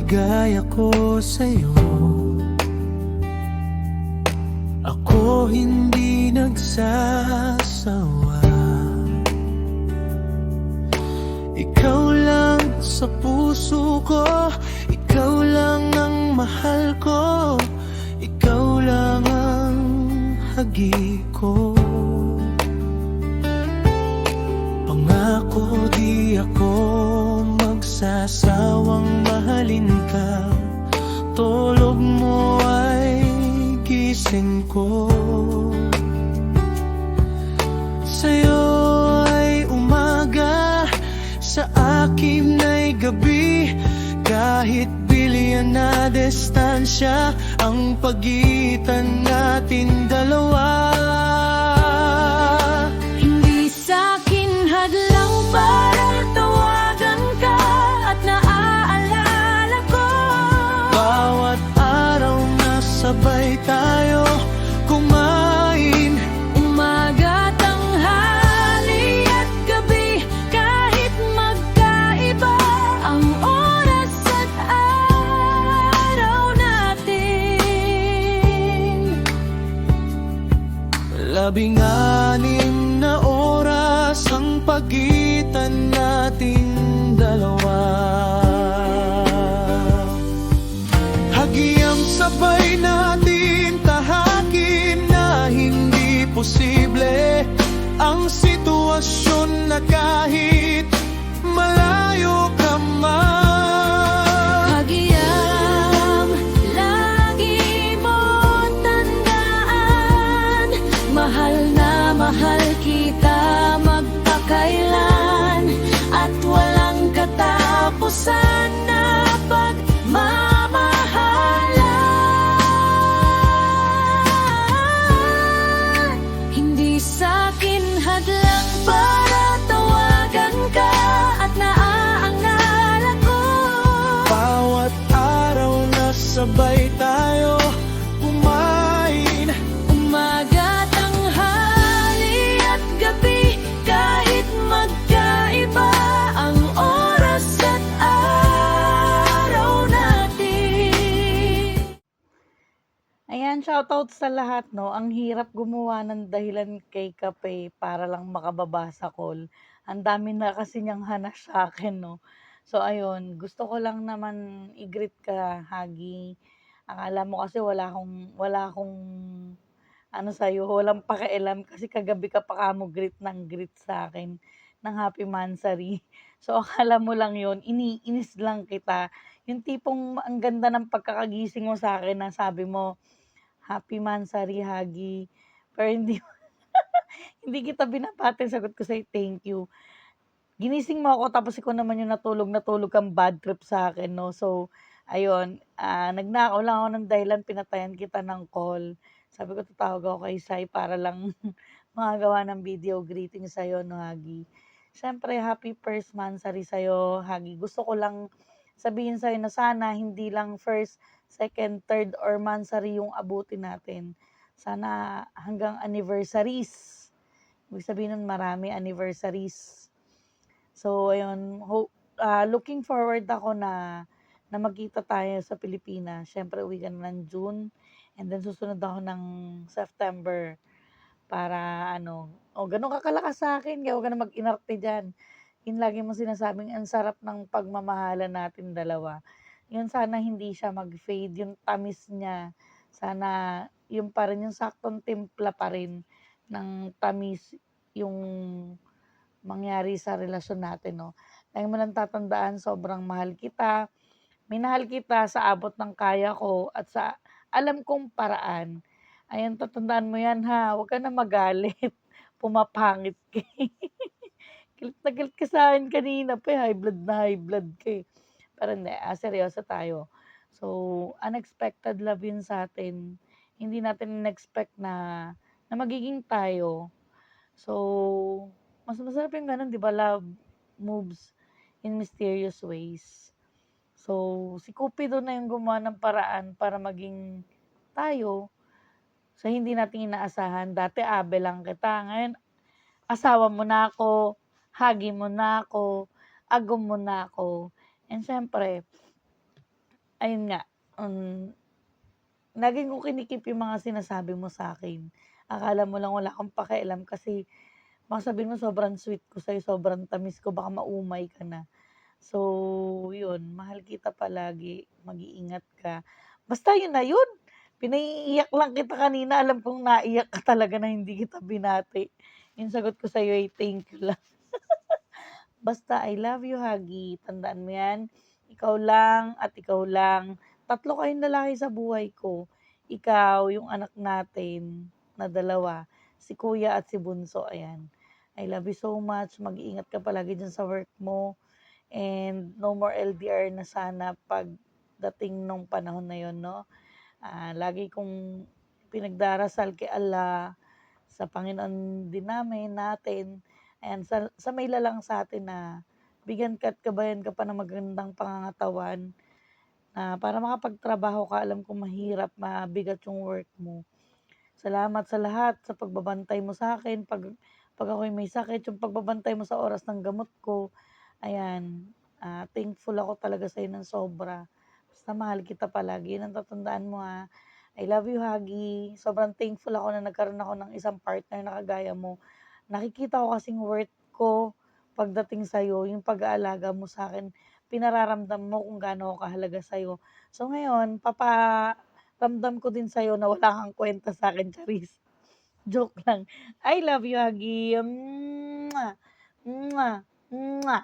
magbibigay ako sa'yo. Ako hindi nagsasawa. Ikaw lang sa puso ko, ikaw lang ang mahal ko, ikaw lang ang hagi ko. Pangako di ako magsasawang mahalin ka, tulog mo ay gising ko. Sa'yo ay umaga, sa akin ay gabi, kahit bilyan na distansya ang pagitan natin dalawa. Hindi sa'kin hadlang para tawagan ka at naaalala ko. Bawat araw na sabay tayo kumain, Umaga, tanghali at gabi, kahit magkaiba ang oras at araw natin. 16 na oras ang pagitan nating dalawa. Hagiang sabay natin tahakin na hindi posible ang sitwasyon na kahit malayo ka man. Hagiang lagi mo tandaan, mahal na mahal kita magpakailan, at walang katapusan na pagmamahalan. Hindi sa'kin hadlang para tawagan ka at naaalala ko. Bawat araw na sabay tayo kumain, Umaga, tanghali at gabi, kahit magkaiba ang oras at araw natin. Ayan, shoutout sa lahat, no? Ang hirap gumawa ng dahilan kay Kape para lang makababa sa call. Ang dami na kasi niyang hanash sa akin, no? So, ayun, gusto ko lang naman i-greet ka, Hagi. Akala mo kasi wala akong ano sa'yo, walang pakialam kasi kagabi ka pa kamo greet ng greet sa akin ng Happy Mansari. So, akala mo lang yun, iniinis lang kita. Yung tipong ang ganda ng pagkakagising mo sa akin na sabi mo, Happy Mansari, Hagi. Pero hindi hindi kita binabati, sagot ko sa'yo, thank you. Ginising mo ako tapos ikaw naman yung natulog kang bad trip sa akin, no? So, ayun, nagnakaw lang ako ng dahilan, pinatayan kita ng call. Sabi ko, tatawag ako kay Sai para lang makagawa ng video greeting sa'yo, no, Hagi. Siyempre, happy first Mansari sa'yo, Hagi. Gusto ko lang sabihin sa'yo na sana hindi lang first, second, third, or Mansari yung abutin natin. Sana hanggang anniversaries. Ibig sabihin nun marami anniversaries. So, ayun, looking forward ako na magkita tayo sa Pilipinas. Siyempre, uwi ka na ng June. And then, susunod ako ng September para ganun ka kalakas sa akin. Kaya huwag ka na mag-inarte dyan. Yun lagi mo sinasabing, ang sarap ng pagmamahala natin dalawa. Yun sana hindi siya mag-fade. Yung tamis niya, sana yung pa rin, yung saktong timpla pa rin ng tamis yung mangyari sa relasyon natin, no? Lagi mo lang tatandaan, sobrang mahal kita. Minahal kita sa abot ng kaya ko at sa alam kong paraan. Ayan, tatandaan mo yan, ha? Huwag ka na magalit. Pumapangit ka. Galit na galit ka sa akin kanina pa, high blood ka eh. Pero hindi, seryoso tayo. So, unexpected love yun sa atin. Hindi natin in-expect na magiging tayo. So, mas masarap yung ganun, di ba? Love moves in mysterious ways. So, si Cupido na yung gumawa ng paraan para maging tayo sa hindi natin inaasahan. Dati, abe lang kita. Ngayon, asawa mo na ako, hagi mo na ako, agom mo na ako. And syempre, ayun nga, hmm, lagi kong kinikip yung mga sinasabi mo sa'kin. Akala mo lang wala akong pakialam kasi baka sabihin mo sobrang sweet ko sa'yo, sobrang tamis ko, baka maumay ka na. So, yun, mahal kita palagi, mag-iingat ka. Basta yun na yun, pinaiiyak lang kita kanina, alam kong naiyak ka talaga na hindi kita binati. Yung sagot ko sa'yo ay thank you lang. Basta I love you, Hagi. Tandaan mo yan. Ikaw lang at ikaw lang. Tatlo kayong lalaki sa buhay ko. Ikaw, yung anak natin na dalawa, si Kuya at si Bunso. Ayan. I love you so much. Mag-iingat ka palagi dyan sa work mo. And no more LDR na sana pagdating nung panahon na yon, no? Lagi kong pinagdarasal kay Allah, sa Panginoon din natin, ayan, sa may lalang sa atin na bigyan ka at gabayan ka pa ng magandang pangangatawan na para makapagtrabaho ka. Alam kong mahirap, mabigat yung work mo. Salamat sa lahat, sa pagbabantay mo sa akin, pag ako'y may sakit, yung pagbabantay mo sa oras ng gamot ko. Ayan, thankful ako talaga sa'yo ng sobra. Basta mahal kita palagi, yun ang tatandaan mo, ha. I love you, Hagi. Sobrang thankful ako na nagkaroon ako ng isang partner na kagaya mo. Nakikita ko kasing worth ko pagdating sa'yo, yung pag-aalaga mo sa akin, pinararamdam mo kung gaano ako kahalaga sa'yo. So ngayon, paparamdam ko din sa'yo na wala kang kwenta sa'kin, charis. Joke lang. I love you, Hagi. Mwah! Mwah! Mwah!